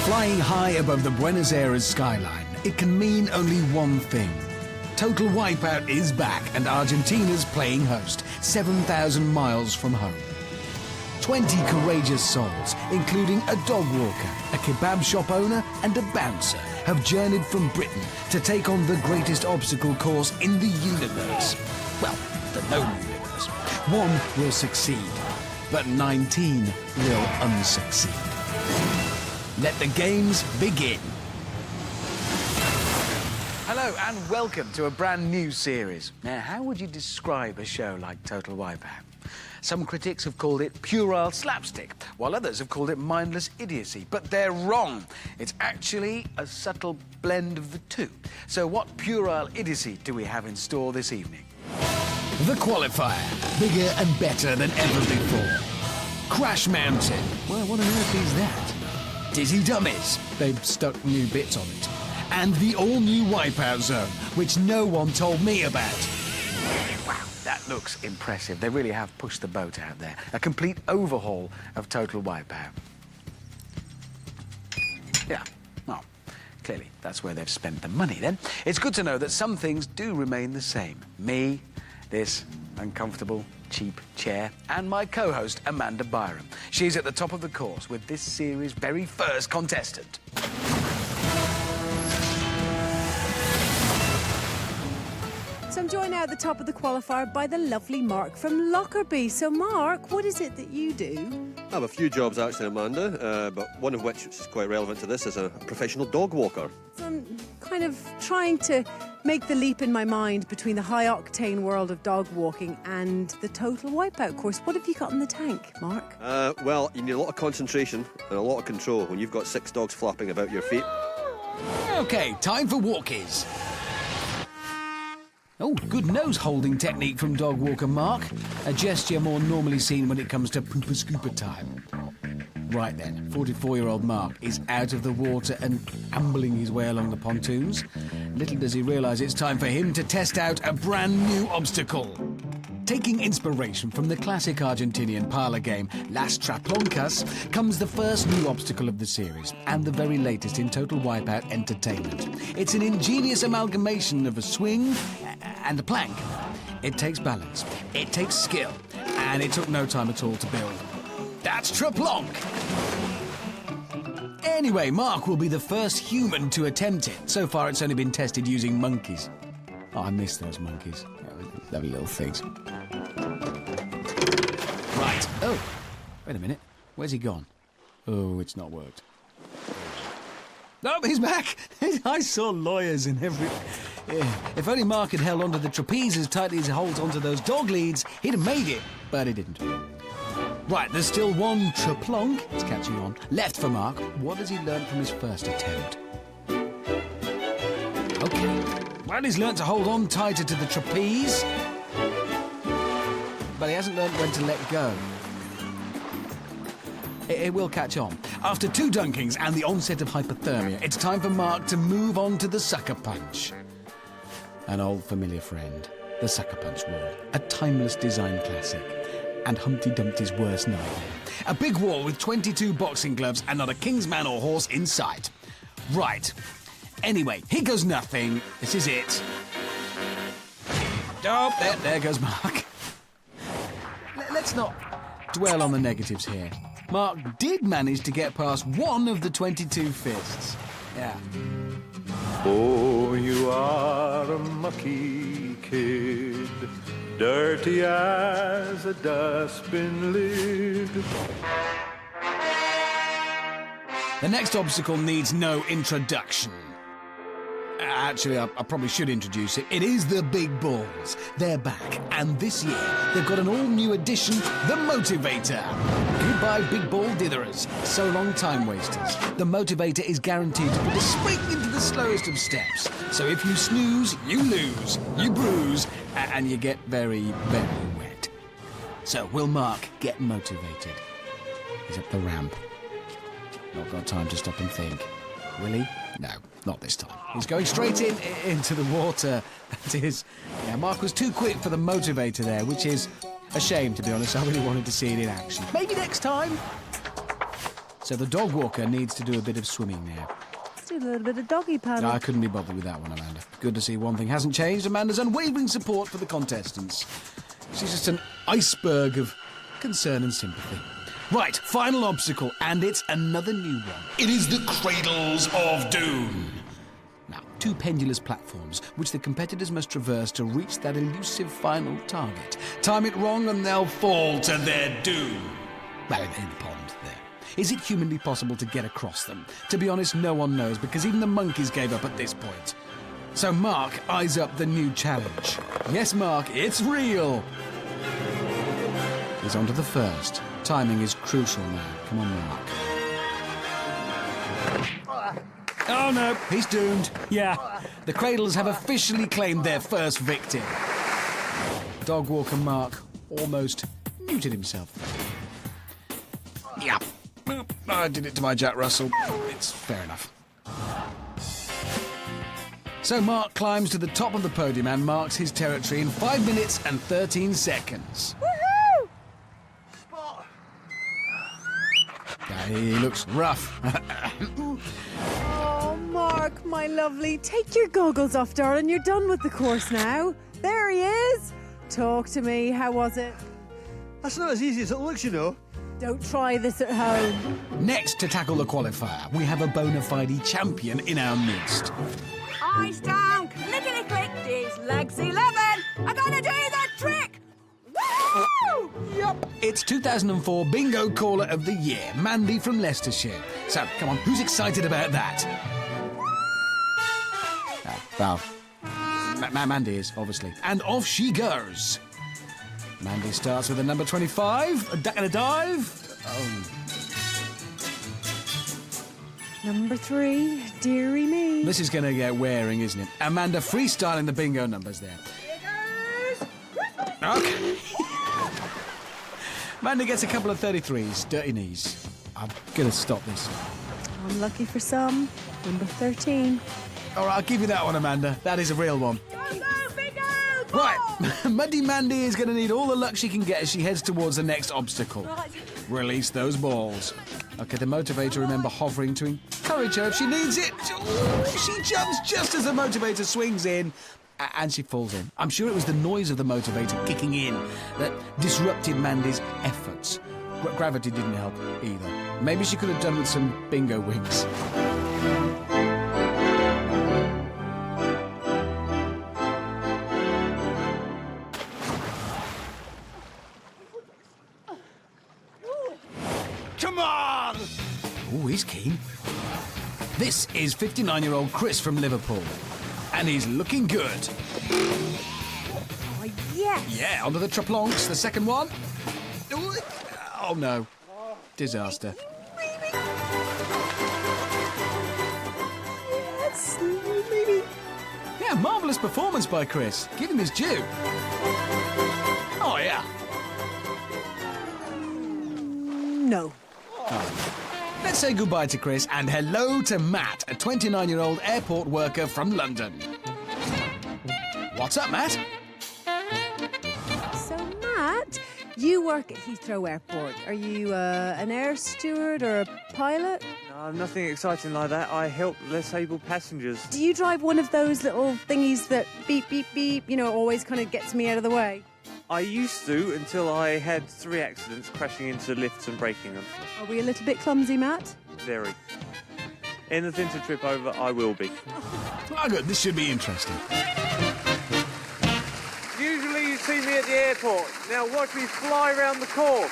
Flying high above the Buenos Aires skyline, it can mean only one thing. Total Wipeout is back and Argentina's playing host, 7,000 miles from home. 20 courageous souls, including a dog walker, a kebab shop owner and a bouncer, have journeyed from Britain to take on the greatest obstacle course in the universe. Well, the known universe. One will succeed, but 19 will unsucceed. Let the games begin. Hello and welcome to a brand new series. Now, how would you describe a show like Total Wipeout? Some critics have called it puerile slapstick, while others have called it mindless idiocy. But they're wrong. It's actually a subtle blend of the two. So what puerile idiocy do we have in store this evening? The Qualifier, bigger and better than ever before. Crash Mountain, well, what on earth is that? Dizzy Dummies, they've stuck new bits on it. And the all-new Wipeout Zone, which no one told me about. Wow, that looks impressive. They really have pushed the boat out there. A complete overhaul of Total Wipeout. Yeah, well, clearly that's where they've spent the money then. It's good to know that some things do remain the same. Me, this uncomfortable, cheap chair, and my co-host, Amanda Byram. She's at the top of the course with this series' very first contestant. So I'm joined now at the top of the qualifier by the lovely Mark from Lockerbie. So Mark, what is it that you do? I have a few jobs actually, Amanda, but one of which is quite relevant to this is a professional dog walker. So I'm kind of trying to make the leap in my mind between the high-octane world of dog walking and the Total Wipeout course. What have you got in the tank, Mark? Well, you need a lot of concentration and a lot of control when you've got 6 dogs flapping about your feet. OK, time for walkies. Oh, good nose-holding technique from dog walker Mark. A gesture more normally seen when it comes to pooper-scooper time. Right then, 44-year-old Mark is out of the water and ambling his way along the pontoons. Little does he realise it's time for him to test out a brand new obstacle. Taking inspiration from the classic Argentinian parlour game Las Traponcas comes the first new obstacle of the series and the very latest in Total Wipeout entertainment. It's an ingenious amalgamation of a swing and a plank. It takes balance, it takes skill, and it took no time at all to build. That's Traplonk! Anyway, Mark will be the first human to attempt it. So far, it's only been tested using monkeys. Oh, I miss those monkeys. Lovely little things. Right. Oh, wait a minute. Where's he gone? Oh, it's not worked. Oh, he's back! I saw lawyers in every... Yeah. If only Mark had held onto the trapeze as tightly as he holds onto those dog leads, he'd have made it. But he didn't. Right, there's still one Traplonk, it's catching on, left for Mark. What has he learned from his first attempt? OK. Well, he's learnt to hold on tighter to the trapeze. But he hasn't learnt when to let go. It will catch on. After 2 dunkings and the onset of hypothermia, it's time for Mark to move on to the sucker punch. An old familiar friend, the sucker punch wall, a timeless design classic, and Humpty Dumpty's worst nightmare. A big wall with 22 boxing gloves and not a king's man or horse in sight. Right. Anyway, here goes nothing. This is it. Oh, there goes Mark. Let's not dwell on the negatives here. Mark did manage to get past one of the 22 fists. Yeah. Oh, you are a mucky kid, dirty as a dustbin lid. The next obstacle needs no introduction. Actually, I probably should introduce it. It is the Big Balls. They're back, and this year they've got an all-new addition, the Motivator. Goodbye, big ball ditherers. So long, time wasters. The Motivator is guaranteed to put a spring into the slowest of steps. So if you snooze, you lose, you bruise, and you get very, very wet. So will Mark get motivated? He's up the ramp. Not got time to stop and think. Will he? No, not this time. He's going straight into the water. That is... Yeah, Mark was too quick for the Motivator there, which is a shame, to be honest. I really wanted to see it in action. Maybe next time. So the dog walker needs to do a bit of swimming now. Let's do a little bit of doggy paddle. No, I couldn't be bothered with that one, Amanda. Good to see one thing hasn't changed. Amanda's unwavering support for the contestants. She's just an iceberg of concern and sympathy. Right, final obstacle, and it's another new one. It is the Cradles of Doom. Now, 2 pendulous platforms, which the competitors must traverse to reach that elusive final target. Time it wrong and they'll fall to their doom. Well, in the pond, there. Is it humanly possible to get across them? To be honest, no one knows, because even the monkeys gave up at this point. So Mark eyes up the new challenge. Yes, Mark, it's real. He's on to the first. Timing is crucial now. Come on, Mark. Oh, no, he's doomed. Yeah, the Cradles have officially claimed their first victim. Dog walker Mark almost muted himself. Yeah, I did it to my Jack Russell. It's fair enough. So Mark climbs to the top of the podium and marks his territory in 5 minutes and 13 seconds. Woohoo! Yeah, he looks rough. Oh, Mark, my lovely. Take your goggles off, darling. You're done with the course now. There he is. Talk to me. How was it? That's not as easy as it looks, you know. Don't try this at home. Next to tackle the qualifier, we have a bona fide champion in our midst. Eyes down, clickety click, these legs 11. I'm gonna do the trick. Woo! Yep. It's 2004 Bingo Caller of the Year, Mandy from Leicestershire. So, come on, who's excited about that? Mandy is, obviously. And off she goes. Mandy starts with a number 25, a duck and a dive. Oh. Number 3, dearie me. This is going to get wearing, isn't it? Amanda freestyling the bingo numbers there. Okay. Mandy gets a couple of 33s, dirty knees. I'm going to stop this. Unlucky for some. Number 13. All right, I'll give you that one, Amanda. That is a real one. Go, bingo! Right, Muddy Mandy is going to need all the luck she can get as she heads towards the next obstacle. Right. Release those balls. Okay, the motivator, remember, hovering to encourage her if she needs it. Ooh, she jumps just as the motivator swings in, and she falls in. I'm sure it was the noise of the motivator kicking in that disrupted Mandy's efforts. Gravity didn't help either. Maybe she could have done with some bingo wings. Come on! Oh, he's keen. This is 59-year-old Chris from Liverpool. And he's looking good. Oh, yes. Yeah, onto the Traplonks, the second one. Oh, no. Disaster. Yes, maybe. Yeah, marvellous performance by Chris. Give him his due. Oh, yeah. No. Let's say goodbye to Chris and hello to Matt, a 29-year-old airport worker from London. What's up, Matt? So, Matt, you work at Heathrow Airport. Are you an air steward or a pilot? No, nothing exciting like that. I help less able passengers. Do you drive one of those little thingies that beep, beep, beep, always kind of gets me out of the way? I used to until I had 3 accidents crashing into lifts and breaking them. Are we a little bit clumsy, Matt? Very. Anything to trip over, I will be. Oh, good. This should be interesting. Usually you see me at the airport. Now watch me fly around the course.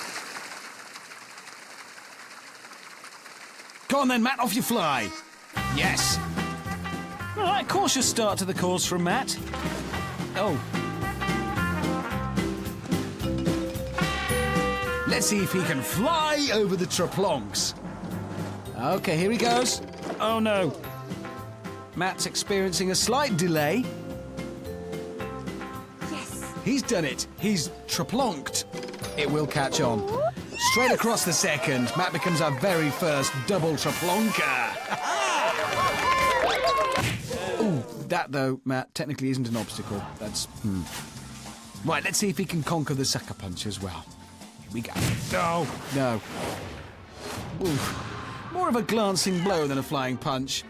Go on then, Matt, off you fly. Yes. All right, cautious start to the course from Matt. Oh. Let's see if he can fly over the Traplonks. Okay, here he goes. Oh, no. Matt's experiencing a slight delay. Yes. He's done it. He's Traplonked. It will catch on. Straight across the second, Matt becomes our very first double Traplonker. Ooh, that, though, Matt, technically isn't an obstacle. That's... Right, let's see if he can conquer the sucker punch as well. Here we go. No. Ooh. More of a glancing blow than a flying punch.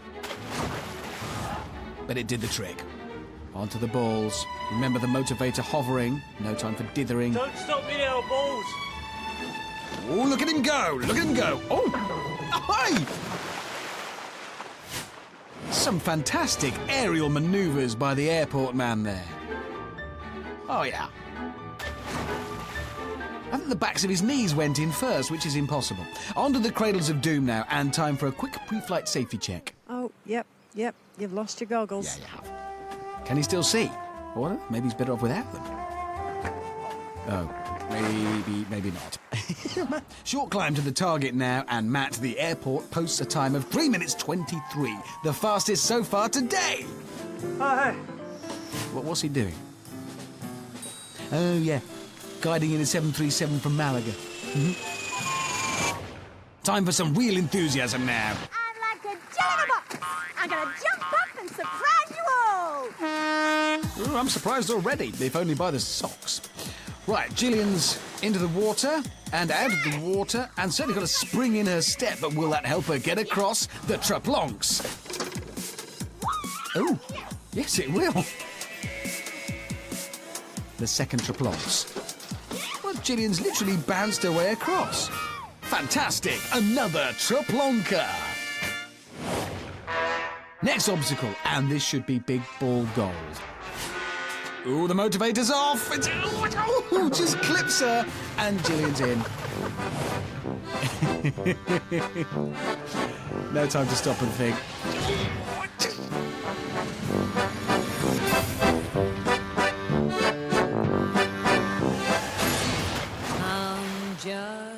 But it did the trick. Onto the balls. Remember the motivator hovering. No time for dithering. Don't stop me now, balls. Oh, look at him go! Look at him go! Oh! Hey! Some fantastic aerial manoeuvres by the airport man there. Oh, yeah. I think the backs of his knees went in first, which is impossible. Onto the cradles of doom now, and time for a quick pre-flight safety check. Oh, yep. You've lost your goggles. Yeah, you have. Can he still see? Or maybe he's better off without them. Oh, maybe not. Short climb to the target now, and Matt, the airport, posts a time of 3 minutes 23, the fastest so far today. Hey. What's he doing? Oh, yeah. Guiding in a 737 from Malaga. Time for some real enthusiasm now. I'd like to jump in a box. I'm gonna jump up and surprise you all. Ooh, I'm surprised already, if only by the socks. Right, Gillian's into the water and out of the water, and certainly got a spring in her step, but will that help her get across the Traplonks? Oh, yes, it will. The second Traplonks. Well, Gillian's literally bounced her way across. Fantastic! Another Traplonker! Next obstacle, and this should be big ball gold. Ooh, the motivator's off! It's, ooh, just clips her, and Gillian's in. No time to stop and think.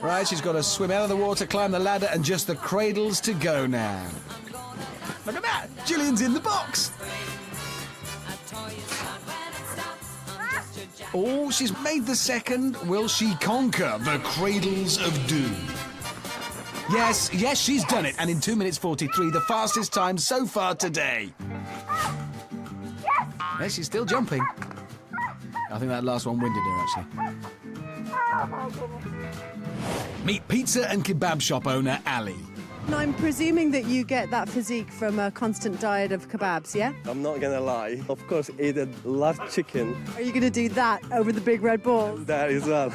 Right, she's got to swim out of the water, climb the ladder, and just the cradles to go now. Look at that! Gillian's in the box! Oh, she's made the second. Will she conquer the cradles of doom? Yes, she's done it. And in 2 minutes 43, the fastest time so far today. Yes, she's still jumping. I think that last one winded her, actually. Meet pizza and kebab shop owner Ali. And I'm presuming that you get that physique from a constant diet of kebabs, yeah? I'm not gonna lie. Of course, ate a lot of chicken. Are you going to do that over the big red balls? That as well.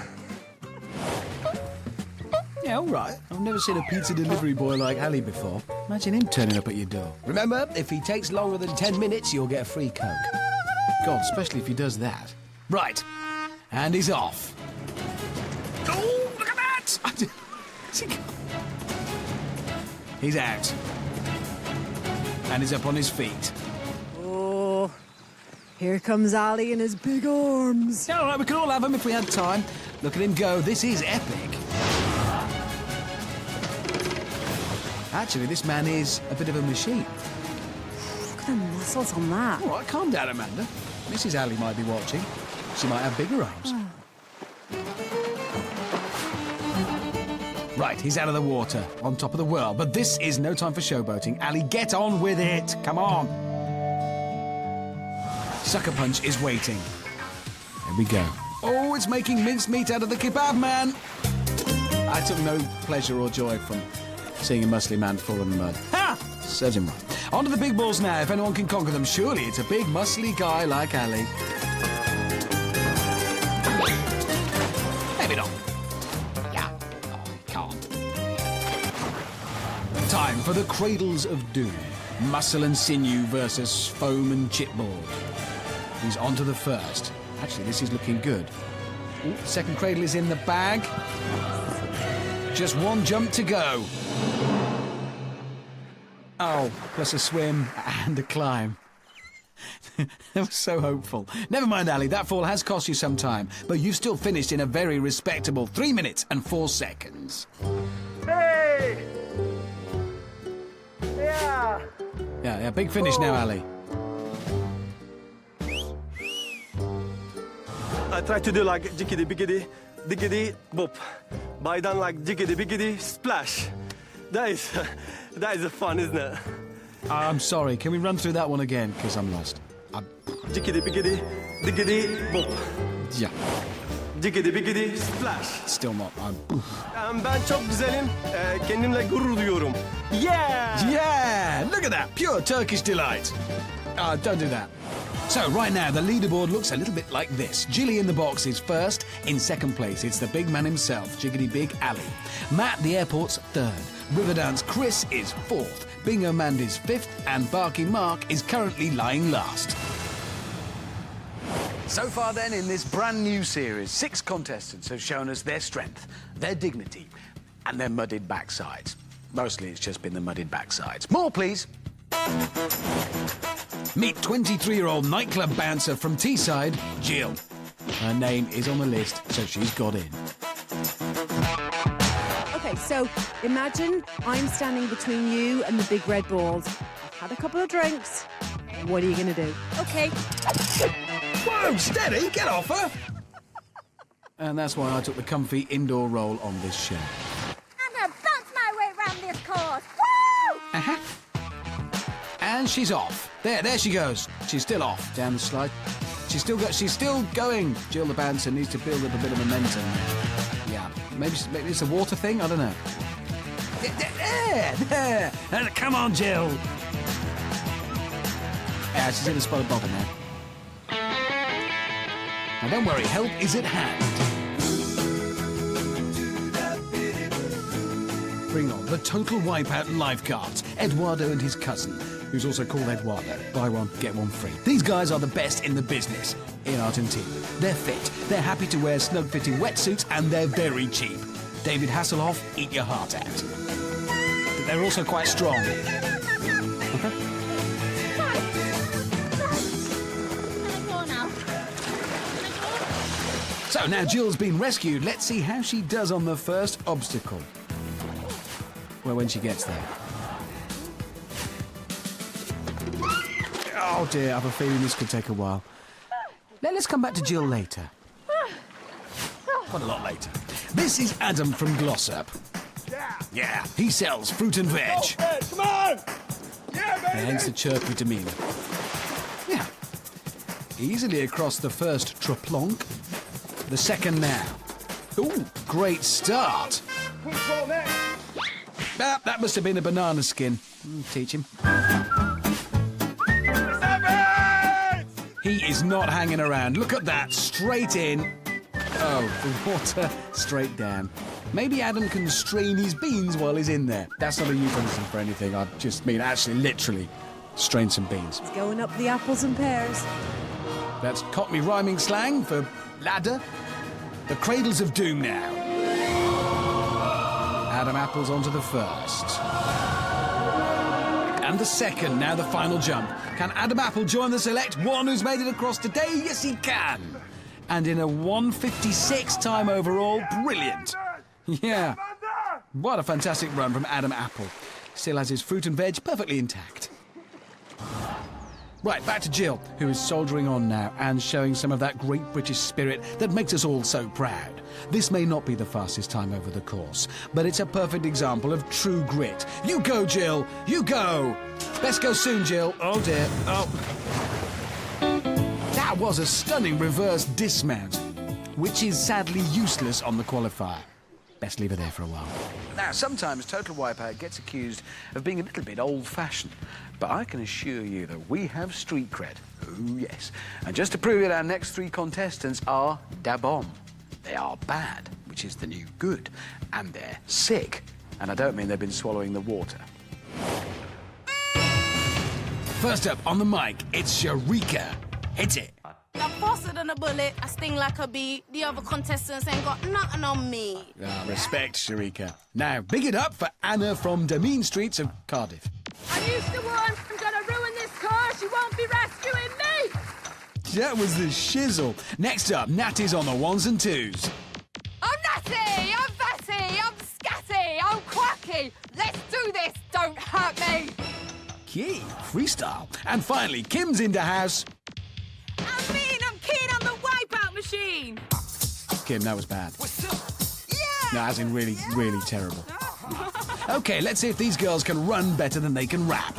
Yeah, all right. I've never seen a pizza delivery boy like Ali before. Imagine him turning up at your door. Remember, if he takes longer than 10 minutes, you'll get a free Coke. God, especially if he does that. Right. And he's off. Oh, look at that! He's out. And he's up on his feet. Oh, here comes Ali in his big arms. Yeah, all right, we could all have him if we had time. Look at him go. This is epic. Actually, this man is a bit of a machine. Look at the muscles on that. All right, calm down, Amanda. Mrs. Ali might be watching. She might have bigger arms. Oh. Right, he's out of the water, on top of the world. But this is no time for showboating. Ali, get on with it. Come on. Sucker Punch is waiting. There we go. Oh, it's making mincemeat out of the kebab man. I took no pleasure or joy from seeing a muscly man fall in the mud. Ha! Serves him right. On to the big balls now. If anyone can conquer them, surely it's a big, muscly guy like Ali. Maybe not. Yeah. Oh, he can't. Time for the Cradles of Doom. Muscle and sinew versus foam and chipboard. He's on to the first. Actually, this is looking good. Ooh, second cradle is in the bag. Just one jump to go. Oh, plus a swim and a climb. That was so hopeful. Never mind, Ali, that fall has cost you some time, but you've still finished in a very respectable 3 minutes and 4 seconds. Hey! Yeah! Yeah, big finish now, Ali. I try to do like jiggity biggity, diggity boop. But I done like jiggity biggity splash. That is fun, isn't it? I'm sorry, can we run through that one again? Because I'm lost. Jiggity biggity, diggity boop. Yeah, Jiggity biggity splash. still not. Ben çok güzelim. Kendimle gurur duyuyorum. Yeah! Yeah, look at that, pure Turkish delight. Don't do that. So right now, the leaderboard looks a little bit like this. Jilly in the box is first. In second place, it's the big man himself, Jiggity Big Ali. Matt, the airport's third. Riverdance Chris is fourth. Bingo Mandy's fifth. And Barky Mark is currently lying last. So far then, in this brand new series, 6 contestants have shown us their strength, their dignity, and their mudded backsides. Mostly it's just been the mudded backsides. More, please. Meet 23-year-old nightclub bouncer from Teesside, Jill. Her name is on the list, so she's got in. Okay, so imagine I'm standing between you and the big red balls. I've had a couple of drinks. What are you going to do? Okay. Whoa, steady, get off her! And that's why I took the comfy indoor role on this show. I'm gonna bounce my way around this course. Woo! Uh-huh. And she's off. There she goes. She's still off down the slide. She's still going. Jill the bouncer needs to build up a bit of momentum. Yeah, maybe it's a water thing. I don't know. There. Come on, Jill. Yeah, she's in a spot of bother now. Now don't worry, help is at hand. Bring on the Total Wipeout lifeguards, Eduardo and his cousin, who's also called Eduardo. Buy one, get one free. These guys are the best in the business in Argentina. They're fit, they're happy to wear snug-fitting wetsuits, and they're very cheap. David Hasselhoff, eat your heart out. They're also quite strong. So now Jill's been rescued. Let's see how she does on the first obstacle. Well, when she gets there. Oh dear, I have a feeling this could take a while. Let's come back to Jill later. Quite a lot later. This is Adam from Glossop. Yeah, he sells fruit and veg. Come on! Yeah, baby! Hence the chirpy demeanour. Yeah. Easily across the first traplonk. The second now. Ooh, great start. That must have been a banana skin. Teach him. He is not hanging around. Look at that, straight in. Oh, the water straight down. Maybe Adam can strain his beans while he's in there. That's not a euphemism for anything. I just mean actually, literally, strain some beans. It's going up the apples and pears. That's Cockney rhyming slang for ladder. The cradles of doom now. Adam Apple's onto the first. And the second, now the final jump. Can Adam Apple join the select one who's made it across today? Yes, he can. And in a 1:56 time overall, brilliant. Yeah. What a fantastic run from Adam Apple. Still has his fruit and veg perfectly intact. Right, back to Jill, who is soldiering on now and showing some of that great British spirit that makes us all so proud. This may not be the fastest time over the course, but it's a perfect example of true grit. You go, Jill! You go! Best go soon, Jill. Oh, dear. Oh. That was a stunning reverse dismount, which is sadly useless on the qualifier. Best leave her there for a while. Now, sometimes Total Wipeout gets accused of being a little bit old-fashioned, but I can assure you that we have street cred. Oh, yes. And just to prove it, our next 3 contestants are da bomb. They are bad, which is the new good, and they're sick. And I don't mean they've been swallowing the water. First up on the mic, it's Sharika. Hit it. I'm faster than a bullet, I sting like a bee. The other contestants ain't got nothing on me. Respect, Sharika. Now, big it up for Anna from the mean streets of Cardiff. I'm used to one. I'm gonna ruin this course. You won't be rescuing me. That was the shizzle. Next up, Natty's on the ones and twos. I'm Natty. I'm Fatty. I'm Scatty. I'm Quacky. Let's do this. Don't hurt me. Key, freestyle. And finally, Kim's into house. I'm keen on the wipeout machine. Kim, that was bad. Yeah. No, as in really, really terrible. Okay, let's see if these girls can run better than they can rap.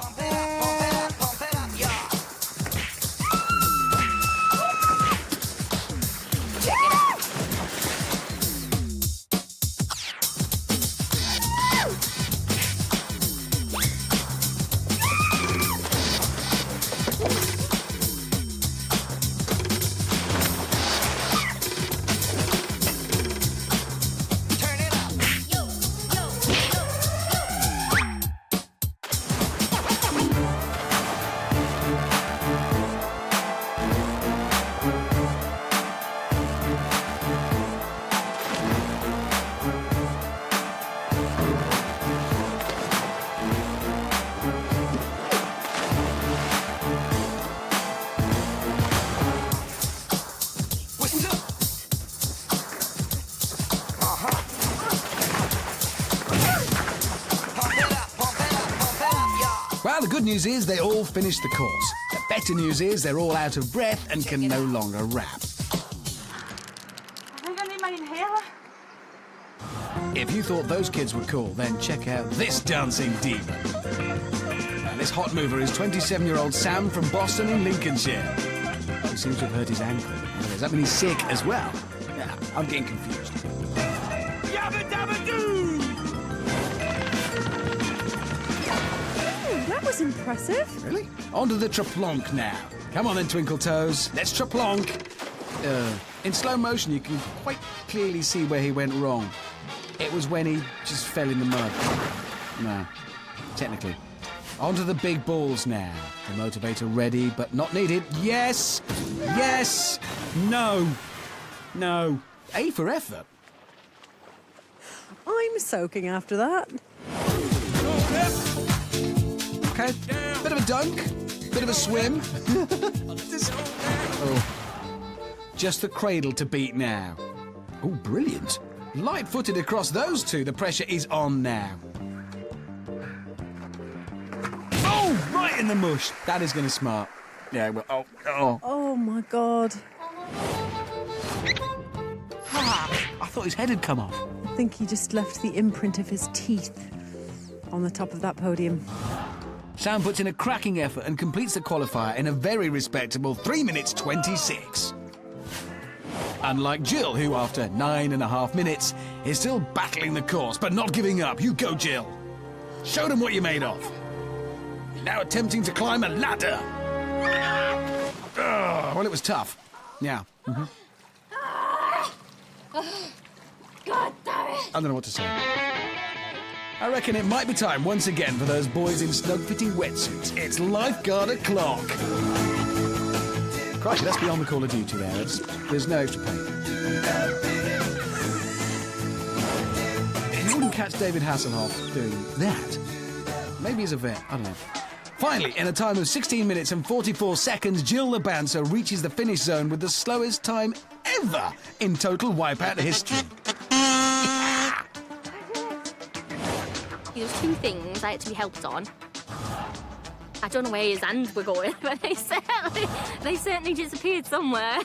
Well, the good news is they all finished the course. The better news is they're all out of breath and can no longer rap. I think I need my inhaler. If you thought those kids were cool, then check out this dancing demon. Now, this hot mover is 27-year-old Sam from Boston in Lincolnshire. He seems to have hurt his ankle. Well, does that mean he's sick as well? Yeah, I'm getting confused. Yabba dabba doo! That was impressive. Really? On to the traplonk now. Come on then, Twinkle Toes. Let's traplonk. In slow motion, you can quite clearly see where he went wrong. It was when he just fell in the mud. No, technically. On to the big balls now. The motivator ready, but not needed. Yes! Yes! No! No. A for effort. I'm soaking after that. Okay, bit of a dunk, bit of a swim. Just the cradle to beat now. Oh, brilliant. Light-footed across those two. The pressure is on now. Oh, right in the mush. That is going to smart. Yeah, well, oh. Oh, my God. I thought his head had come off. I think he just left the imprint of his teeth on the top of that podium. Sam puts in a cracking effort and completes the qualifier in a very respectable 3 minutes 26. Unlike Jill, who after 9.5 minutes is still battling the course, but not giving up. You go, Jill. Show them what you're made of. Now attempting to climb a ladder. Well, it was tough. Yeah. God damn it. I don't know what to say. I reckon it might be time once again for those boys in snug-fitting wetsuits. It's lifeguard o'clock. Crikey, that's beyond the Call of Duty there. There's no extra pay. You wouldn't catch David Hasselhoff doing that. Maybe he's a vet, I don't know. Finally, in a time of 16 minutes and 44 seconds, Jill the Bouncer reaches the finish zone with the slowest time ever in total Wipeout history. There's two things I had to be helped on. I don't know where his hands were going, but they certainly disappeared somewhere.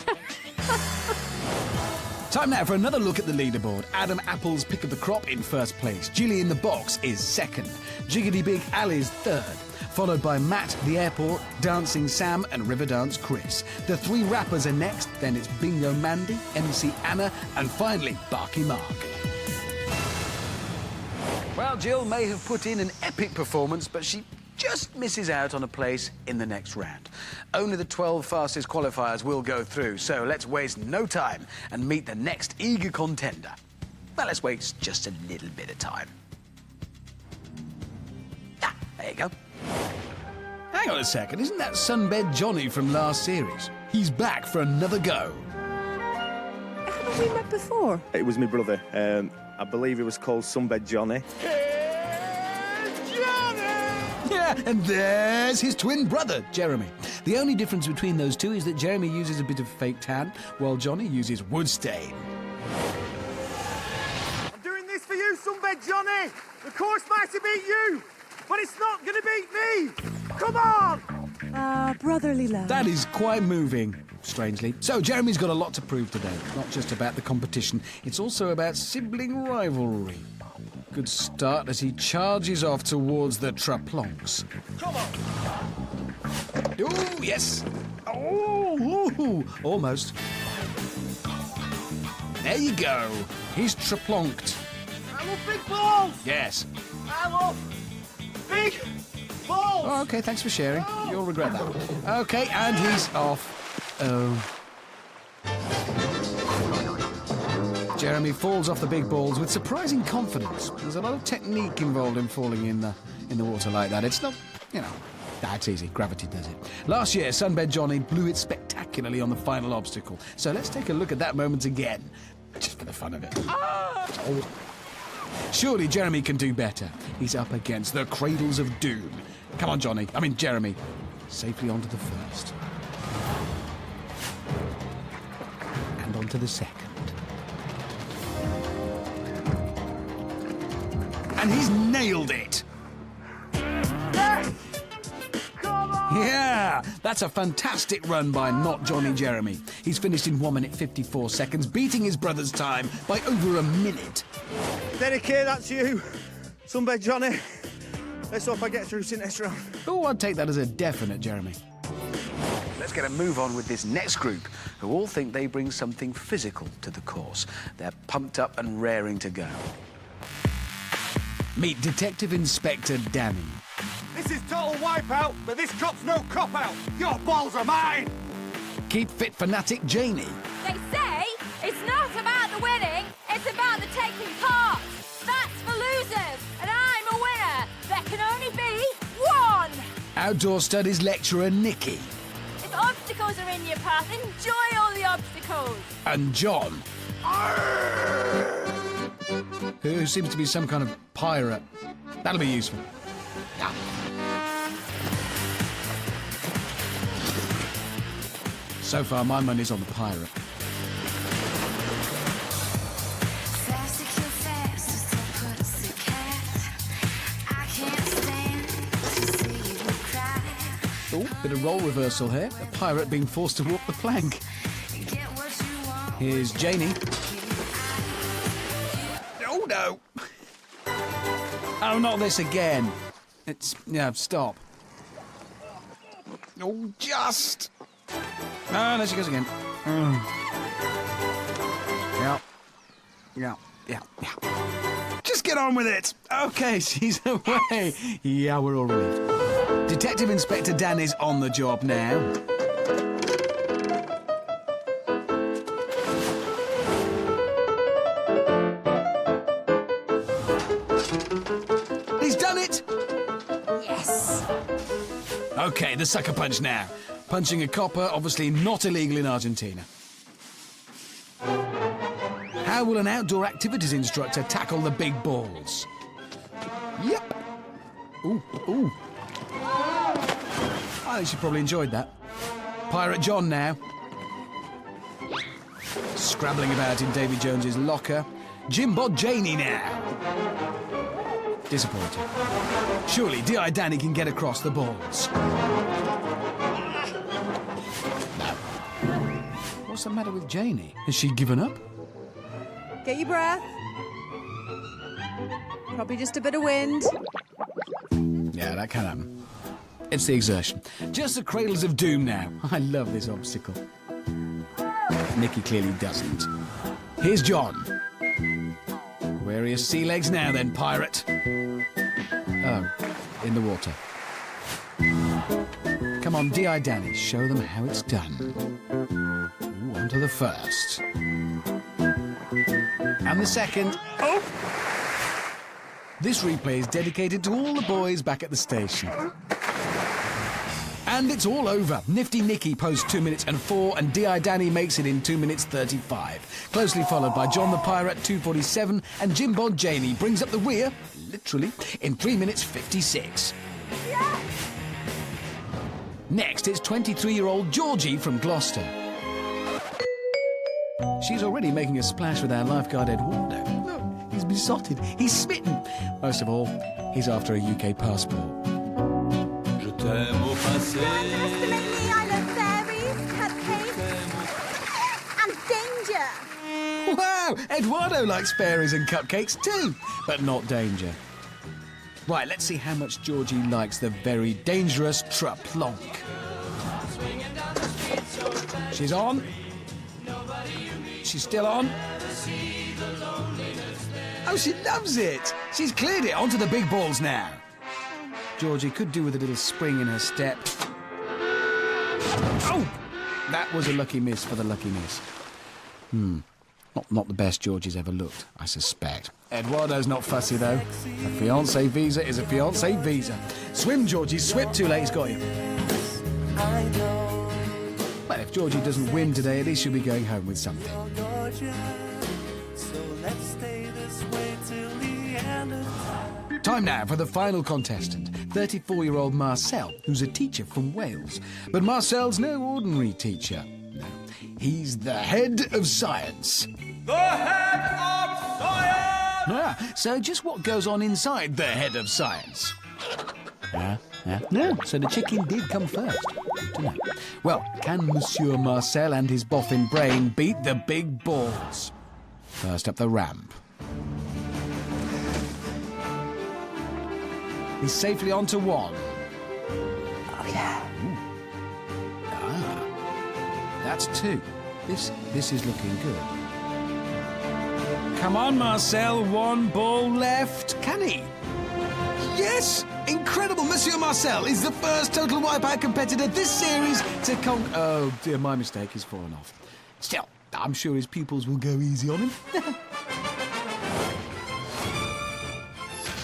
Time now for another look at the leaderboard. Adam Apple's pick of the crop in first place. Jilly in the box is second. Jiggity Big Ali's third. Followed by Matt, the airport, Dancing Sam and Riverdance Chris. The three rappers are next, then it's Bingo Mandy, MC Anna, and finally Barky Mark. Well, Jill may have put in an epic performance, but she just misses out on a place in the next round. Only the 12 fastest qualifiers will go through, so let's waste no time and meet the next eager contender. Well, let's waste just a little bit of time. Ah, there you go. Hang on a second, isn't that Sunbed Johnny from last series? He's back for another go. Haven't we met before? It was my brother. I believe he was called Sunbed Johnny. Yeah, and there's his twin brother, Jeremy. The only difference between those two is that Jeremy uses a bit of fake tan, while Johnny uses wood stain. I'm doing this for you, Sunbed Johnny. The course might have beat you, but it's not going to beat me. Come on! Brotherly love. That is quite moving, strangely. So Jeremy's got a lot to prove today. Not just about the competition, it's also about sibling rivalry. Good start as he charges off towards the traplonks. Come on! Oh, yes! Oh, almost. There you go. He's traplonked. I love big balls! Yes. I love big balls! Oh, okay, thanks for sharing. You'll regret that. Okay, and he's off. Oh. Jeremy falls off the big balls with surprising confidence. There's a lot of technique involved in falling in the water like that. It's not, that's easy. Gravity does it. Last year, Sunbed Johnny blew it spectacularly on the final obstacle. So let's take a look at that moment again, just for the fun of it. Oh. Surely Jeremy can do better. He's up against the cradles of doom. Come on, Jeremy. Safely onto the first. And onto the second. And he's nailed it. Yes! Yeah, that's a fantastic run by Not Johnny Jeremy. He's finished in 1 minute 54 seconds, beating his brother's time by over a minute. Dedicate that to you, Sunbed Johnny. Let's hope I get through to next round. Oh, I'd take that as a definite, Jeremy. Let's get a move on with this next group, who all think they bring something physical to the course. They're pumped up and raring to go. Meet Detective Inspector Danny. This is total wipeout, but this cop's no cop-out. Your balls are mine! Keep fit fanatic Janie. They say it's not about the winning, it's about the taking part. That's for losers, and I'm a winner. There can only be one. Outdoor studies lecturer Nikki. If obstacles are in your path, enjoy all the obstacles. And John. Who seems to be some kind of pirate. That'll be useful. Yeah. So far, my money's on the pirate. Oh, bit of role reversal here. A pirate being forced to walk the plank. Here's Janie. Oh, no. Oh, not this again. Yeah, stop. Oh, just. Ah, there she goes again. Yeah. Just get on with it. Okay, she's away. Yeah, we're all relieved. Detective Inspector Dan is on the job now. He's done it! Yes. Okay, the sucker punch now. Punching a copper, obviously not illegal in Argentina. How will an outdoor activities instructor tackle the big balls? Yep. Ooh. I think she probably enjoyed that. Pirate John now. Scrabbling about in Davy Jones's locker. Jimbod Janie now. Disappointing. Surely D.I. Danny can get across the balls. No. What's the matter with Janie? Has she given up? Get your breath. Probably just a bit of wind. Yeah, that can happen. It's the exertion. Just the cradles of doom now. I love this obstacle. Nikki clearly doesn't. Here's John. Where are your sea legs now then, pirate? Oh, in the water. Come on, D.I. Danny, show them how it's done. Ooh, on to the first. And the second. Oh! This replay is dedicated to all the boys back at the station. And it's all over. Nifty Nikki posts 2 minutes and 4, and D.I. Danny makes it in 2 minutes 35. Closely followed by John the Pirate, 2:47, and Jimbod Janie brings up the rear, literally, in 3 minutes 56. Yeah. Next, it's 23-year-old Georgie from Gloucester. She's already making a splash with our lifeguard Eduardo. Look, he's besotted. He's smitten. Most of all, he's after a UK passport. Underestimately, I love fairies, cupcakes, and danger. Wow! Eduardo likes fairies and cupcakes too, but not danger. Right, let's see how much Georgie likes the very dangerous Traplonk. She's on. She's still on. Oh, she loves it. She's cleared it onto the big balls now. Georgie could do with a little spring in her step. Oh! That was a lucky miss for the lucky miss. Not the best Georgie's ever looked, I suspect. Eduardo's not fussy, though. A fiancé visa is a fiancé visa. Swim, Georgie, swim. Too late, he's got you. Well, if Georgie doesn't win today, at least she'll be going home with something. Time now for the final contestant, 34-year-old Marcel, who's a teacher from Wales. But Marcel's no ordinary teacher. No, he's the head of science. The head of science! So just what goes on inside the head of science? No, so the chicken did come first. Good to know. Well, can Monsieur Marcel and his boffin brain beat the big balls? First up the ramp. He's safely onto one. Oh, yeah. That's two. This is looking good. Come on, Marcel. One ball left. Can he? Yes! Incredible! Monsieur Marcel is the first Total Wipeout competitor this series to conquer... Oh, dear, my mistake. He's fallen off. Still, I'm sure his pupils will go easy on him.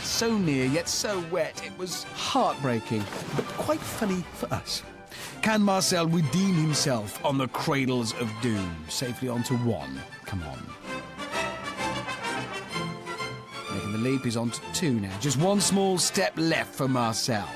So near, yet so wet. It was heartbreaking, but quite funny for us. Can Marcel redeem himself on the cradles of doom? Safely onto one. Come on. Making the leap, he's on to two now. Just one small step left for Marcel.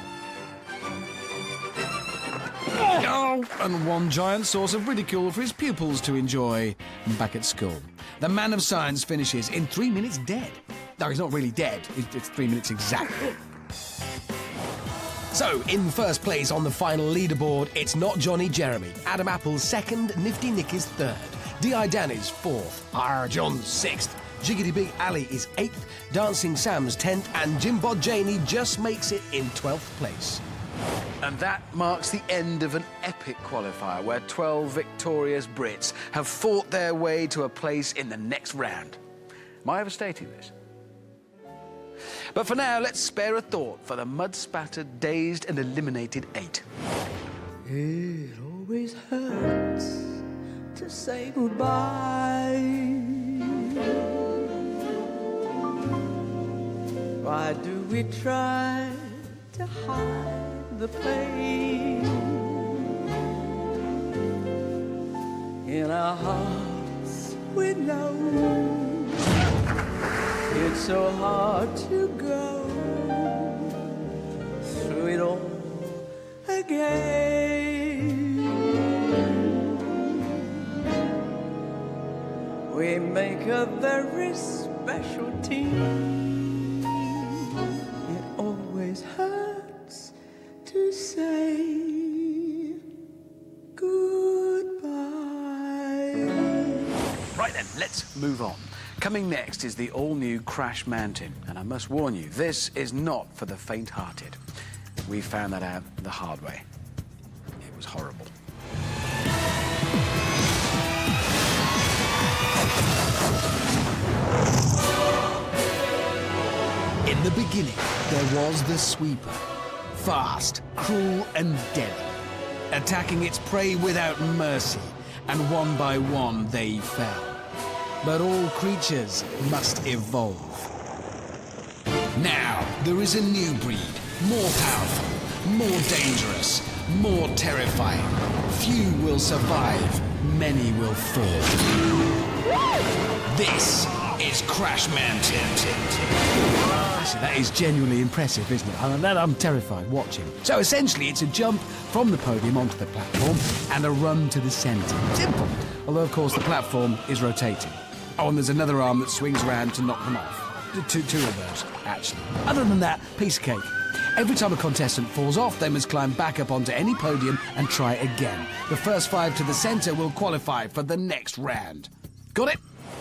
Oh, and one giant source of ridicule for his pupils to enjoy back at school. The man of science finishes in 3 minutes dead. No, he's not really dead. It's 3 minutes exactly. So, in first place on the final leaderboard, it's not Johnny Jeremy. Adam Apple's second, Nifty Nicky's third. D.I. Danny's fourth, R. John's sixth. Jiggity Big Ali is 8th, Dancing Sam's 10th, and Jim Bod Janey just makes it in 12th place. And that marks the end of an epic qualifier where 12 victorious Brits have fought their way to a place in the next round. Am I overstating this? But for now, let's spare a thought for the mud-spattered, dazed and eliminated 8. It always hurts to say goodbye. Why do we try to hide the pain? In our hearts we know it's so hard to go through it all again. We make a very special team. It always hurts to say goodbye. Right then, let's move on. Coming next is the all-new Crash Mountain, and I must warn you, this is not for the faint-hearted. We found that out the hard way. It was horrible. In the beginning, there was the sweeper. Fast, cruel and deadly. Attacking its prey without mercy, and one by one they fell. But all creatures must evolve. Now, there is a new breed, more powerful, more dangerous, more terrifying. Few will survive, many will fall. This is Crash Mountain. Actually, that is genuinely impressive, isn't it? I'm terrified watching. So essentially, it's a jump from the podium onto the platform and a run to the centre. Simple. Although, of course, the platform is rotating. Oh, and there's another arm that swings around to knock them off. Two of those, actually. Other than that, piece of cake. Every time a contestant falls off, they must climb back up onto any podium and try again. The first 5 to the centre will qualify for the next round. Got it?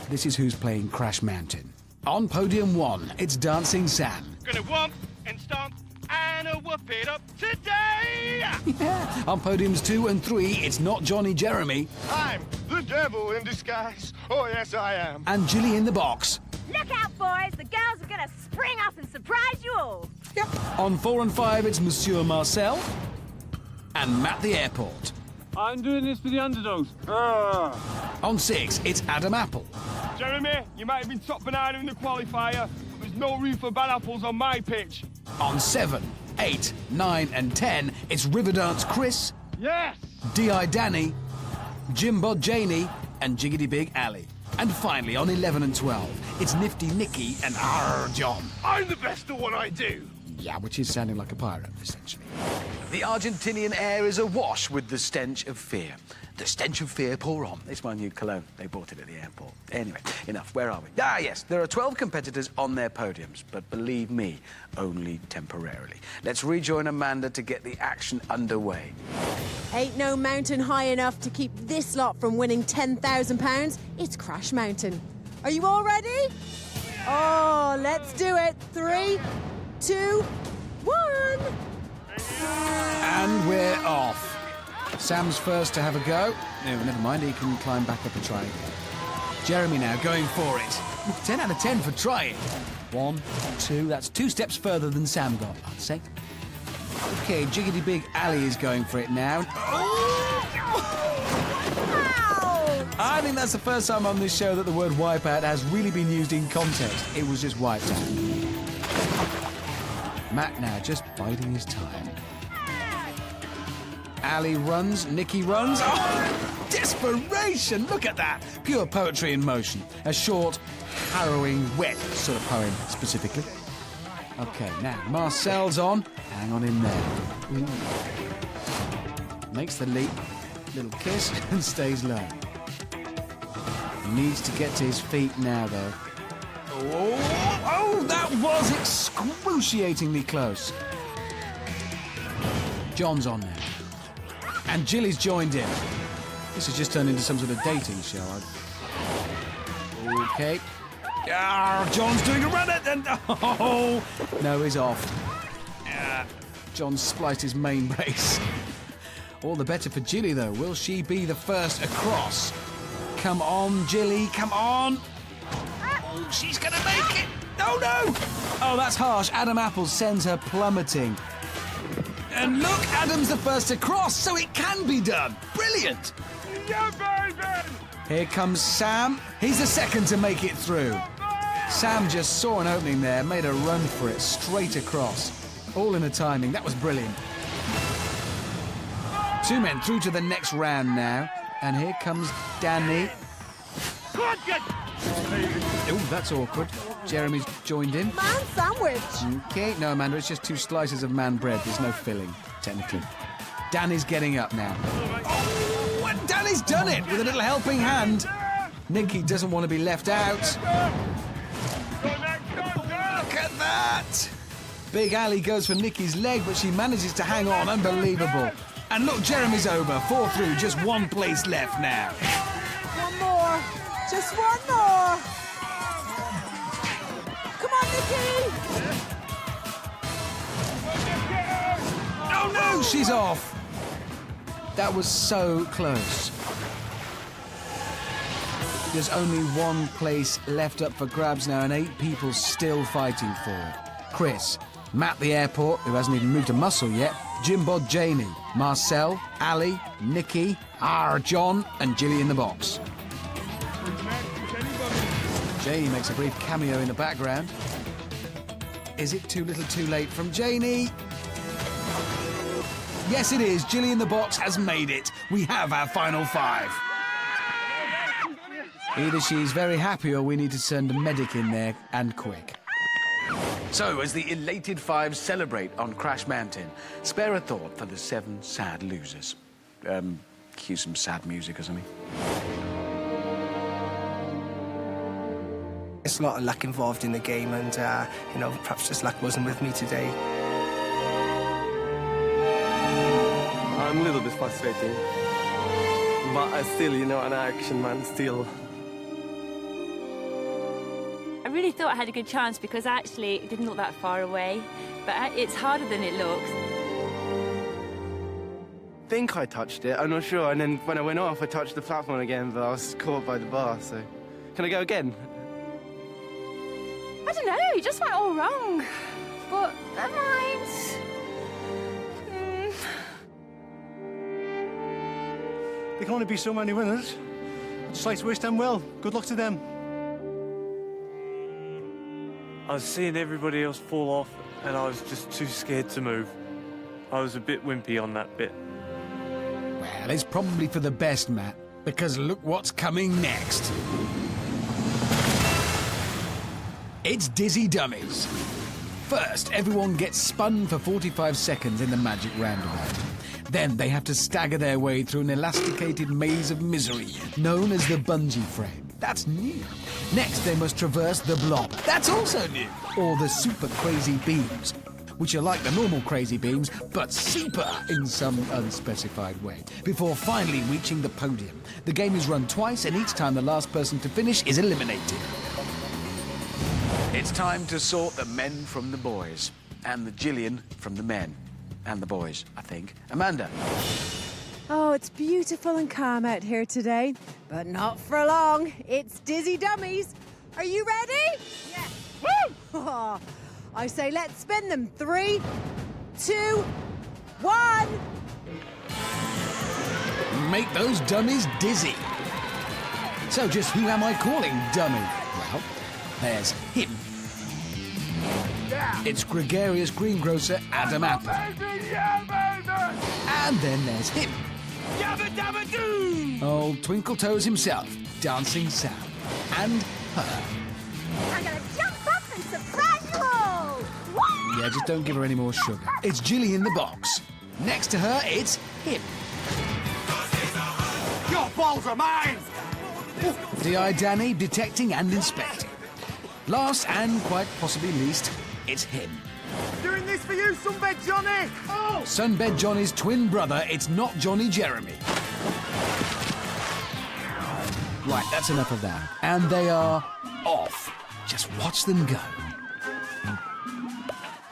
This is who's playing Crash Mountain. On podium 1, it's Dancing Sam. Gonna whomp and stomp and a whoop it up today! Yeah. On podiums 2 and 3, it's not Johnny Jeremy. I'm the devil in disguise. Oh, yes, I am. And Jilly in the box. Look out, boys. The girls are going to spring up and surprise you all. Yep. On 4 and 5, it's Monsieur Marcel. And Matt the Airport. I'm doing this for the underdogs. On 6, it's Adam Apple. Jeremy, you might have been top banana in the qualifier, but there's no room for bad apples on my pitch. On 7, 8, 9 and 10, it's Riverdance Chris. Yes! D.I. Danny, Jim Bod Janey, and Jiggity Big Ali. And finally, on 11 and 12, it's Nifty Nicky and R. John. I'm the best at what I do. Yeah, which is sounding like a pirate, essentially. The Argentinian air is awash with the stench of fear. The stench of fear pour on. It's my new cologne. They bought it at the airport. Anyway, enough. Where are we? Ah, yes. There are 12 competitors on their podiums, but believe me, only temporarily. Let's rejoin Amanda to get the action underway. Ain't no mountain high enough to keep this lot from winning £10,000. It's Crash Mountain. Are you all ready? Oh, let's do it. 3, 2, 1. And we're off. Sam's first to have a go. No, never mind, he can climb back up and try again. Jeremy now going for it. 10 out of 10 for trying. 1, 2, that's 2 steps further than Sam got, I'd say. OK, Jiggity Big Ali is going for it now. I think that's the first time on this show that the word wipeout has really been used in context. It was just wiped out. Matt now just biding his time. Ali runs, Nikki runs. Oh, desperation! Look at that! Pure poetry in motion. A short, harrowing, wet sort of poem, specifically. OK, now, Marcel's on. Hang on in there. Ooh. Makes the leap. Little kiss and stays low. Needs to get to his feet now, though. Oh, that was excruciatingly close. John's on there. And Jilly's joined in. This has just turned into some sort of dating show. OK. John's doing a run at and oh no, he's off. John's spliced his main brace. All the better for Jilly, though. Will she be the first across? Come on, Jilly, come on. Oh, she's going to make it. Oh, no. Oh, that's harsh. Adam Apples sends her plummeting. And look, Adam's the first across, so it can be done. Brilliant. Yeah, baby. Here comes Sam. He's the second to make it through. Sam just saw an opening there, made a run for it, straight across. All in the timing. That was brilliant. 2 men through to the next round now. And here comes Danny. Oh, that's awkward. Jeremy's joined in. Man sandwich. OK, no, Amanda, it's just 2 slices of man bread. There's no filling, technically. Danny's getting up now. Oh, and Danny's done it with a little helping hand. Nikki doesn't want to be left out. Look at that. Big Ali goes for Nikki's leg, but she manages to hang on. Unbelievable. And look, Jeremy's over. 4 through, just 1 place left now. One more. Just one more. Come on, Nikki. Oh, no, she's off. That was so close. There's only 1 place left up for grabs now and 8 people still fighting for it. Chris, Matt the airport, who hasn't even moved a muscle yet, Jimbod Janie, Marcel, Ali, Nikki, John and Jilly in the box. Janie makes a brief cameo in the background. Is it too little too late from Janie? Yes, it is. Jilly in the box has made it. We have our final 5. Either she's very happy or we need to send a medic in there, and quick. So, as the elated 5 celebrate on Crash Mountain, spare a thought for the 7 sad losers. Cue some sad music or something. There's a lot of luck involved in the game, and, you know, perhaps just luck wasn't with me today. I'm a little bit frustrating. But I still, you know, an action man still. I really thought I had a good chance because actually it didn't look that far away, but it's harder than it looks. I think I touched it, I'm not sure, and then when I went off I touched the platform again, but I was caught by the bar, so... Can I go again? I don't know, it just went all wrong. But never mind. There can only be so many winners. I'd just like to wish them well. Good luck to them. I was seeing everybody else fall off, and I was just too scared to move. I was a bit wimpy on that bit. Well, it's probably for the best, Matt, because look what's coming next. It's Dizzy Dummies. First, everyone gets spun for 45 seconds in the magic roundabout. Then they have to stagger their way through an elasticated maze of misery known as the bungee frame. That's new. Next, they must traverse the blob. That's also new. Or the super crazy beams, which are like the normal crazy beams, but super in some unspecified way, before finally reaching the podium. The game is run twice, and each time the last person to finish is eliminated. It's time to sort the men from the boys, and the Gillian from the men. And the boys, I think. Amanda. Oh, it's beautiful and calm out here today, but not for long. It's Dizzy Dummies. Are you ready? Yes. Woo! I say let's spin them. 3, 2, 1. Make those dummies dizzy. So just who am I calling dummy? Well, there's him. It's gregarious greengrocer Adam Apple. And then there's him. Old Twinkle Toes himself, Dancing Sam. And her. I'm gonna jump up and surprise you all! Woo! Yeah, just don't give her any more sugar. It's Jilly in the box. Next to her, it's him. Your balls are mine! D.I. Danny detecting and inspecting. Last and quite possibly least, it's him. Doing this for you, Sunbed Johnny! Oh! Sunbed Johnny's twin brother, it's not Johnny Jeremy. Right, that's enough of that. And they are off. Just watch them go.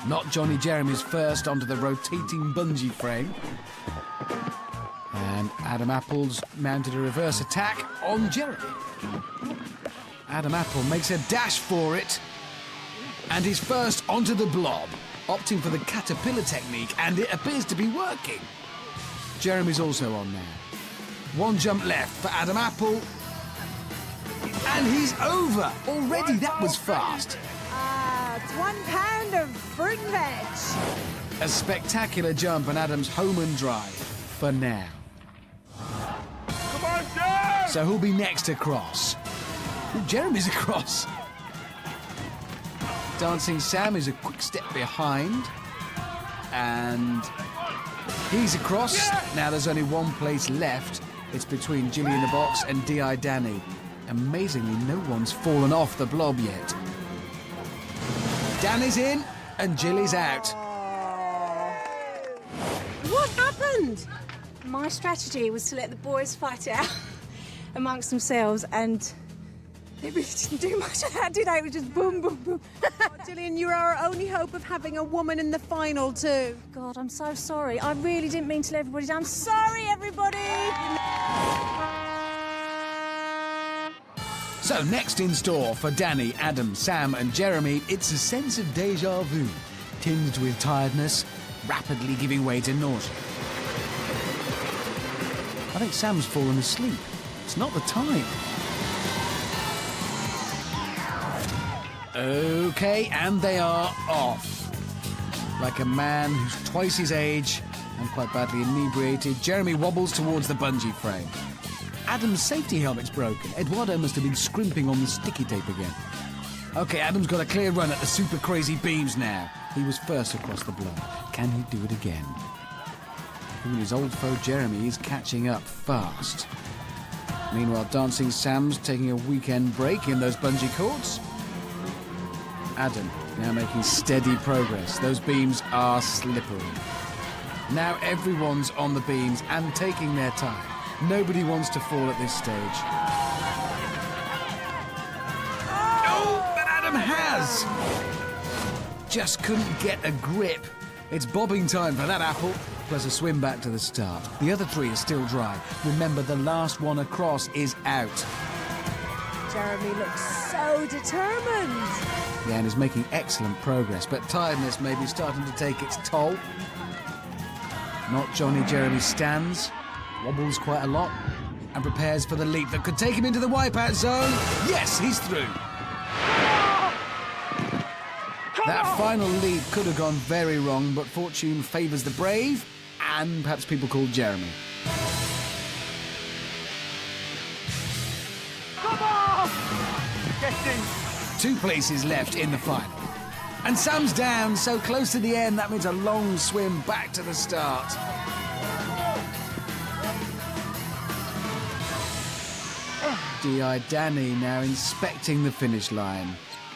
Not Johnny Jeremy's first onto the rotating bungee frame. And Adam Apple's mounted a reverse attack on Jeremy. Adam Apple makes a dash for it. And he's first onto the blob, opting for the caterpillar technique, and it appears to be working. Jeremy's also on now. One jump left for Adam Apple. And he's over. Already that was fast. It's £1 of fruit and veg. A spectacular jump and Adam's home and dry for now. Come on, Dad! So who'll be next across? Ooh, Jeremy's across. Dancing Sam is a quick step behind. And he's across. Yeah. Now there's only one place left. It's between Jilly in the box and D.I. Danny. Amazingly, no one's fallen off the blob yet. Danny's in and Jilly's out. What happened? My strategy was to let the boys fight it out amongst themselves, and they really didn't do much of that, did they? It was just boom, boom, boom. Oh, Gillian, you're our only hope of having a woman in the final, too. God, I'm so sorry. I really didn't mean to let everybody down. I'm sorry, everybody! So next in store for Danny, Adam, Sam and Jeremy, it's a sense of deja vu, tinged with tiredness, rapidly giving way to nausea. I think Sam's fallen asleep. It's not the time. Okay, and they are off. Like a man who's twice his age and quite badly inebriated, Jeremy wobbles towards the bungee frame. Adam's safety helmet's broken. Eduardo must have been scrimping on the sticky tape again. Okay, Adam's got a clear run at the super crazy beams now. He was first across the blob. Can he do it again? Even his old foe Jeremy is catching up fast. Meanwhile, Dancing Sam's taking a weekend break in those bungee cords. Adam now making steady progress. Those beams are slippery. Now everyone's on the beams and taking their time. Nobody wants to fall at this stage. Oh, but Adam has! Just couldn't get a grip. It's bobbing time for that apple, plus a swim back to the start. The other three are still dry. Remember, the last one across is out. Jeremy looks so determined. Yeah, and is making excellent progress, but tiredness may be starting to take its toll. Not Johnny Jeremy stands, wobbles quite a lot, and prepares for the leap that could take him into the wipeout zone. Yes, he's through. That final leap could have gone very wrong, but fortune favours the brave, and perhaps people called Jeremy. Come on! Get in! 2 places left in the final. And Sam's down, so close to the end, that means a long swim back to the start. D.I. Danny now inspecting the finish line.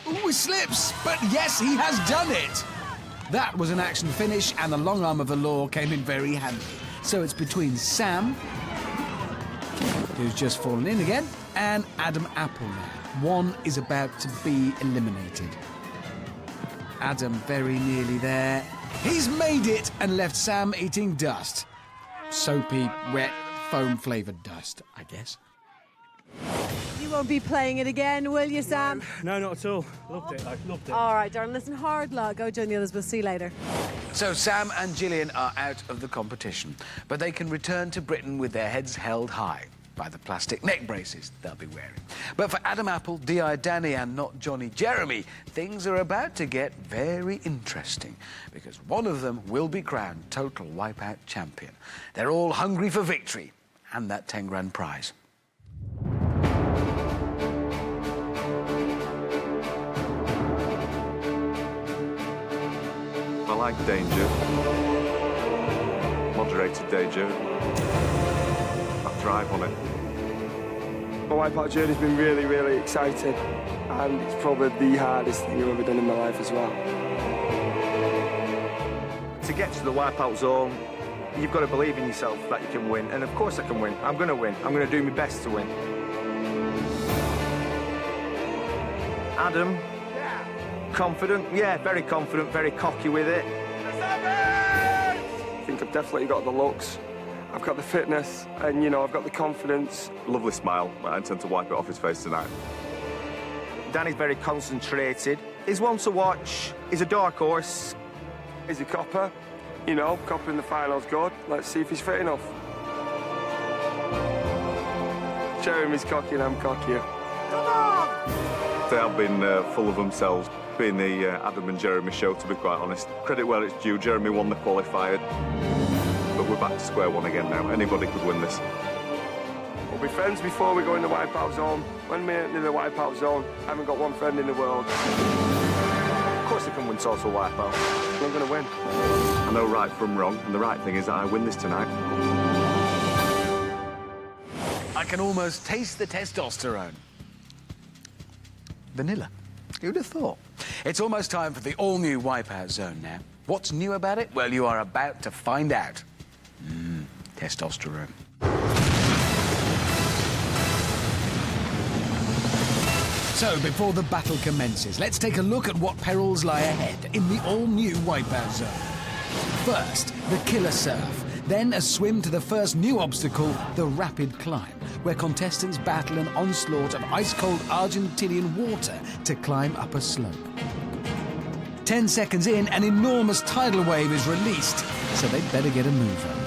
Ooh, he slips, but yes, he has done it! That was an action finish, and the long arm of the law came in very handy. So it's between Sam, who's just fallen in again, and Adam Apple now. One is about to be eliminated. Adam very nearly there. He's made it and left Sam eating dust. Soapy, wet, foam-flavoured dust, I guess. You won't be playing it again, will you, Sam? No, not at all. Loved it, loved it. All right, darling, listen, hard luck. Go join the others. We'll see you later. So Sam and Gillian are out of the competition, but they can return to Britain with their heads held high by the plastic neck braces they'll be wearing. But for Adam Apple, D.I. Danny and not Johnny Jeremy, things are about to get very interesting because one of them will be crowned total Wipeout champion. They're all hungry for victory and that 10 grand prize. I like danger, moderated danger. I thrive on it. My Wipeout journey's been really, really exciting, and it's probably the hardest thing I've ever done in my life as well. To get to the Wipeout zone, you've got to believe in yourself that you can win, and of course I can win. I'm going to win. I'm going to do my best to win. Adam, confident, yeah, very confident, very cocky with it. I think I've definitely got the looks, I've got the fitness, and, you know, I've got the confidence. Lovely smile. I intend to wipe it off his face tonight. Danny's very concentrated. He's one to watch. He's a dark horse. He's a copper. You know, copper in the final's good. Let's see if he's fit enough. Jeremy's cocky and I'm cockier. Come on! They have been full of themselves, being the Adam and Jeremy show, to be quite honest. Credit where it's due, Jeremy won the qualifier. But we're back to square one again now. Anybody could win this. We'll be friends before we go in the Wipeout zone. When we're in the Wipeout zone, I haven't got one friend in the world. Of course I can win total Wipeout. I'm going to win. I know right from wrong, and the right thing is that I win this tonight. I can almost taste the testosterone. Vanilla. Who'd have thought? It's almost time for the all-new Wipeout zone now. What's new about it? Well, you are about to find out. Testosterone. So, before the battle commences, let's take a look at what perils lie ahead in the all-new Wipeout zone. First, the killer surf. Then a swim to the first new obstacle, the rapid climb, where contestants battle an onslaught of ice-cold Argentinian water to climb up a slope. 10 seconds in, an enormous tidal wave is released, so they'd better get a move on.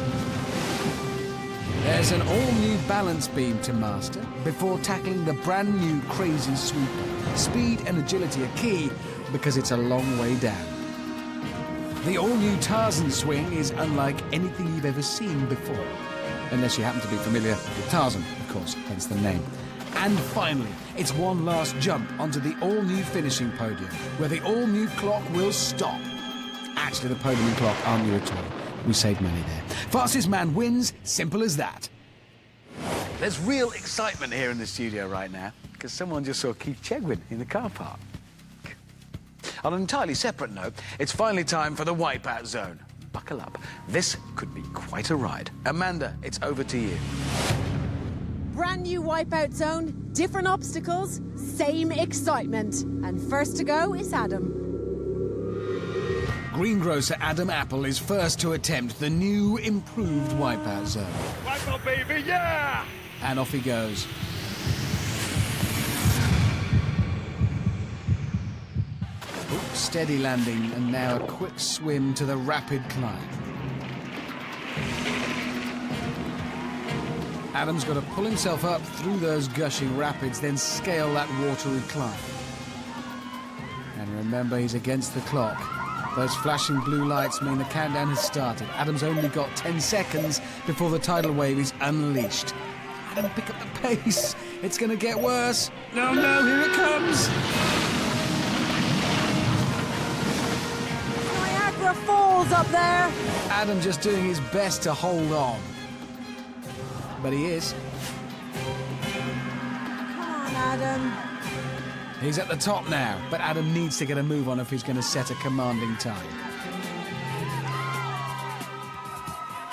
There's an all-new balance beam to master before tackling the brand-new crazy sweeper. Speed and agility are key because it's a long way down. The all-new Tarzan Swing is unlike anything you've ever seen before. Unless you happen to be familiar with Tarzan, of course, hence the name. And finally, it's one last jump onto the all-new finishing podium, where the all-new clock will stop. Actually, the podium and clock aren't new at all. We saved money there. Fastest man wins, simple as that. There's real excitement here in the studio right now, because someone just saw Keith Chegwin in the car park. On an entirely separate note, it's finally time for the Wipeout zone. Buckle up. This could be quite a ride. Amanda, it's over to you. Brand new Wipeout zone, different obstacles, same excitement. And first to go is Adam. Greengrocer Adam Apple is first to attempt the new, improved Wipeout zone. Wipeout, baby, yeah! And off he goes. Oops, steady landing, and now a quick swim to the rapid climb. Adam's got to pull himself up through those gushing rapids, then scale that watery climb. And remember, he's against the clock. Those flashing blue lights mean the countdown has started. Adam's only got 10 seconds before the tidal wave is unleashed. Adam, pick up the pace. It's going to get worse. No, here it comes. balls up there. Adam just doing his best to hold on. But he is. Come on, Adam. He's at the top now, but Adam needs to get a move on if he's going to set a commanding time.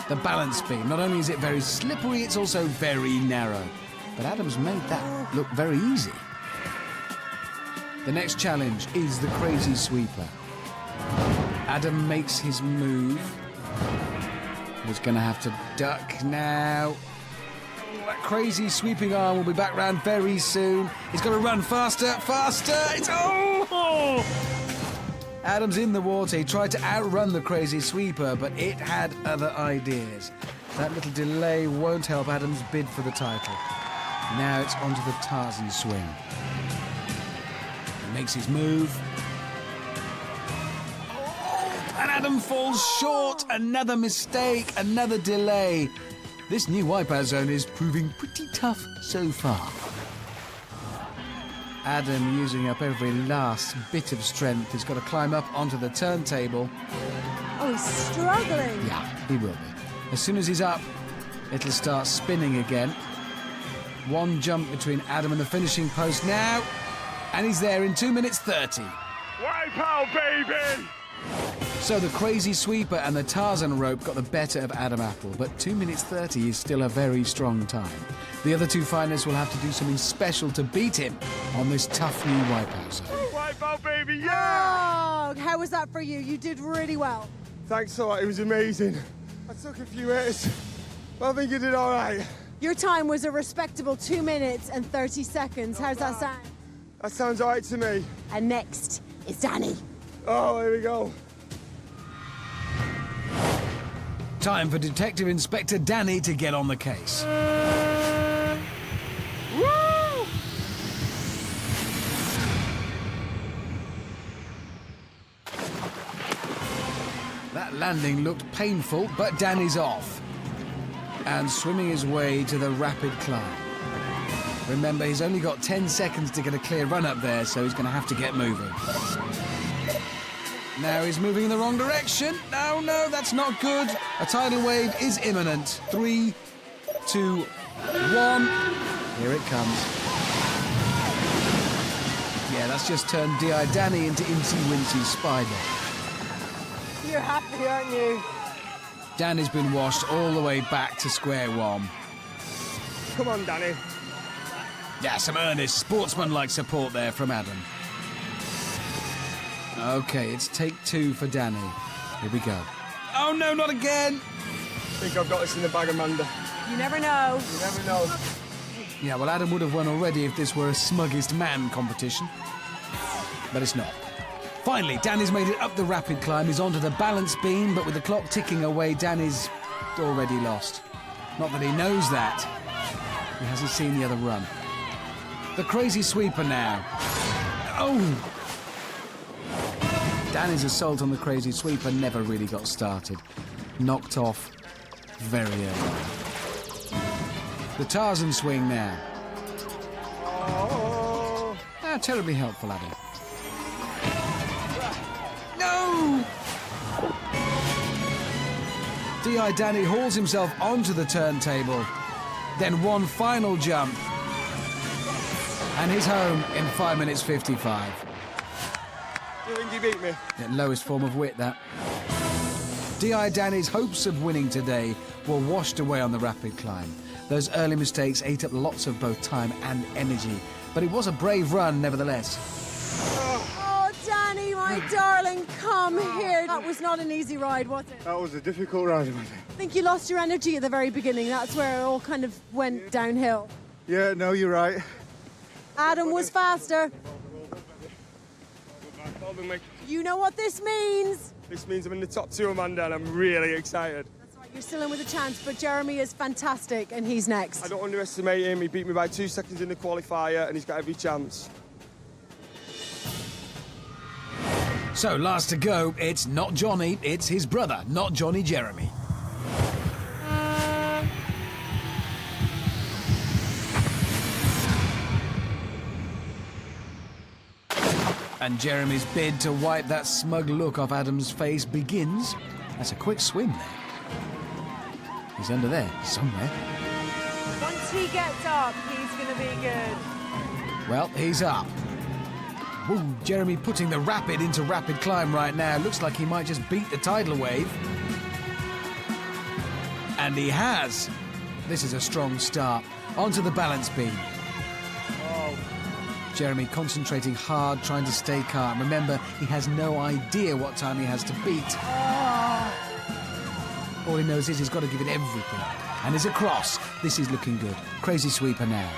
The balance beam, not only is it very slippery, it's also very narrow. But Adam's made that look very easy. The next challenge is the crazy sweeper. Adam makes his move. He's going to have to duck now. That crazy sweeping arm will be back round very soon. He's got to run faster, faster. It's Adam's in the water. He tried to outrun the crazy sweeper, but it had other ideas. That little delay won't help Adam's bid for the title. Now it's onto the Tarzan Swing. He makes his move. And Adam falls short. Another mistake, another delay. This new Wipeout zone is proving pretty tough so far. Adam, using up every last bit of strength, has got to climb up onto the turntable. Oh, he's struggling. Yeah, he will be. As soon as he's up, it'll start spinning again. One jump between Adam and the finishing post now. And he's there in 2 minutes 30. Wipeout, baby! So the crazy sweeper and the Tarzan rope got the better of Adam Apple, but 2 minutes 30 is still a very strong time. The other two finalists will have to do something special to beat him on this tough new Wipeout zone. Wipeout, baby, yeah! Oh, how was that for you? You did really well. Thanks a lot, it was amazing. I took a few hits, but I think you did all right. Your time was a respectable 2 minutes and 30 seconds. How's that sound? That sounds all right to me. And next is Danny. Oh, here we go. Time for Detective Inspector Danny to get on the case. Woo! That landing looked painful, but Danny's off. And swimming his way to the rapid climb. Remember, he's only got 10 seconds to get a clear run up there, so he's going to have to get moving. Now he's moving in the wrong direction. No, that's not good. A tidal wave is imminent. 3, 2, 1. Here it comes. Yeah, that's just turned D.I. Danny into Incy Wincy Spider. You're happy, aren't you? Danny's been washed all the way back to square one. Come on, Danny. Yeah, some earnest, sportsman-like support there from Adam. OK, it's take 2 for Danny. Here we go. Oh, no, not again! I think I've got this in the bag, Amanda. You never know. You never know. Yeah, well, Adam would have won already if this were a smuggest man competition. But it's not. Finally, Danny's made it up the rapid climb. He's onto the balance beam, but with the clock ticking away, Danny's already lost. Not that he knows that. He hasn't seen the other run. The crazy sweeper now. Oh! Danny's assault on the crazy sweeper never really got started. Knocked off very early. The Tarzan swing now. Oh. Not terribly helpful, Adam. No! D.I. Danny hauls himself onto the turntable. Then one final jump. And he's home in 5 minutes 55. Do you think you beat me? The lowest form of wit, that. D.I. Danny's hopes of winning today were washed away on the rapid climb. Those early mistakes ate up lots of both time and energy. But it was a brave run, nevertheless. Oh, Danny, my darling, come here. That was not an easy ride, was it? That was a difficult ride, Amanda. I think you lost your energy at the very beginning. That's where it all kind of went downhill. Yeah, no, you're right. Adam was faster. You know what this means? This means I'm in the top 2, Amanda, and I'm really excited. That's right, you're still in with a chance, but Jeremy is fantastic, and he's next. I don't underestimate him. He beat me by 2 seconds in the qualifier, and he's got every chance. So, last to go, it's not Johnny, it's his brother, not Johnny Jeremy. And Jeremy's bid to wipe that smug look off Adam's face begins That's a quick swim there. He's under there, somewhere. Once he gets up, he's going to be good. Well, he's up. Woo, Jeremy putting the rapid into rapid climb right now. Looks like he might just beat the tidal wave. And he has. This is a strong start. Onto the balance beam. Oh. Jeremy concentrating hard, trying to stay calm. Remember, he has no idea what time he has to beat. Oh. All he knows is he's got to give it everything. And he's across. This is looking good. Crazy sweeper now.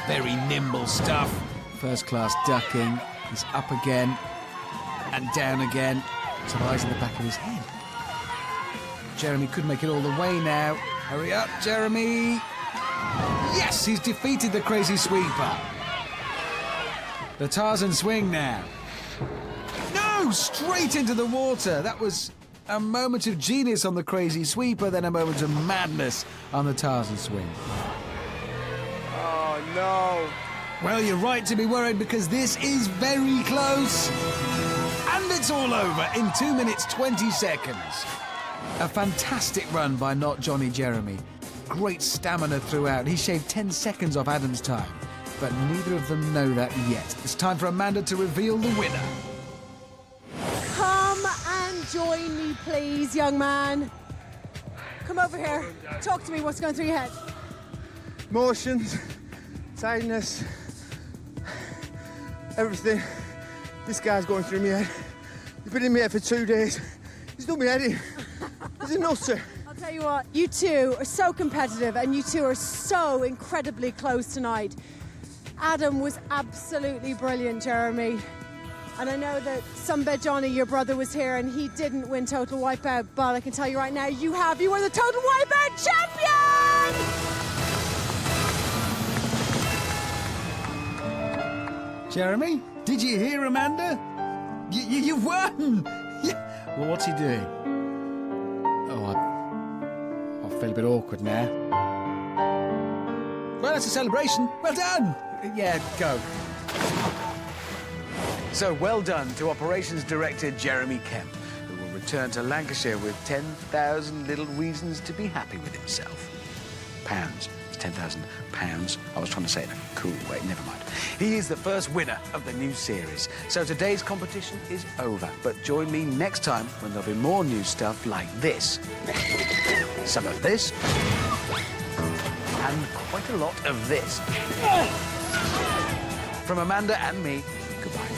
Very nimble stuff. First class ducking. He's up again. And down again. Some eyes in the back of his head. Jeremy could make it all the way now. Hurry up, Jeremy. Yes, he's defeated the crazy sweeper. The Tarzan Swing now. No, straight into the water. That was a moment of genius on the crazy sweeper, then a moment of madness on the Tarzan Swing. Oh, no. Well, you're right to be worried because this is very close. And it's all over in 2 minutes, 20 seconds. A fantastic run by Not Johnny Jeremy. Great stamina throughout. He shaved 10 seconds off Adam's time. But neither of them know that yet. It's time for Amanda to reveal the winner. Come and join me, please, young man. Come over here. Talk to me. What's going through your head? Emotions, tiredness, everything. This guy's going through my head. He's been in my head for 2 days. He's done me head in. He's a nutter. I'll tell you what, you two are so competitive and you two are so incredibly close tonight. Adam was absolutely brilliant, Jeremy. And I know that Sunbed Johnny, your brother, was here and he didn't win Total Wipeout, but I can tell you right now, you have. You are the Total Wipeout champion! Jeremy, did you hear Amanda? You won! Yeah. Well, what's he doing? Oh, I feel a bit awkward now. Well, that's a celebration. Well done! Yeah, go. So, well done to Operations Director Jeremy Kemp, who will return to Lancashire with 10,000 little reasons to be happy with himself. Pounds. It's 10,000 pounds. I was trying to say it in a cool way. Never mind. He is the first winner of the new series. So today's competition is over. But join me next time when there'll be more new stuff like this. Some of this. And quite a lot of this. From Amanda and me, goodbye.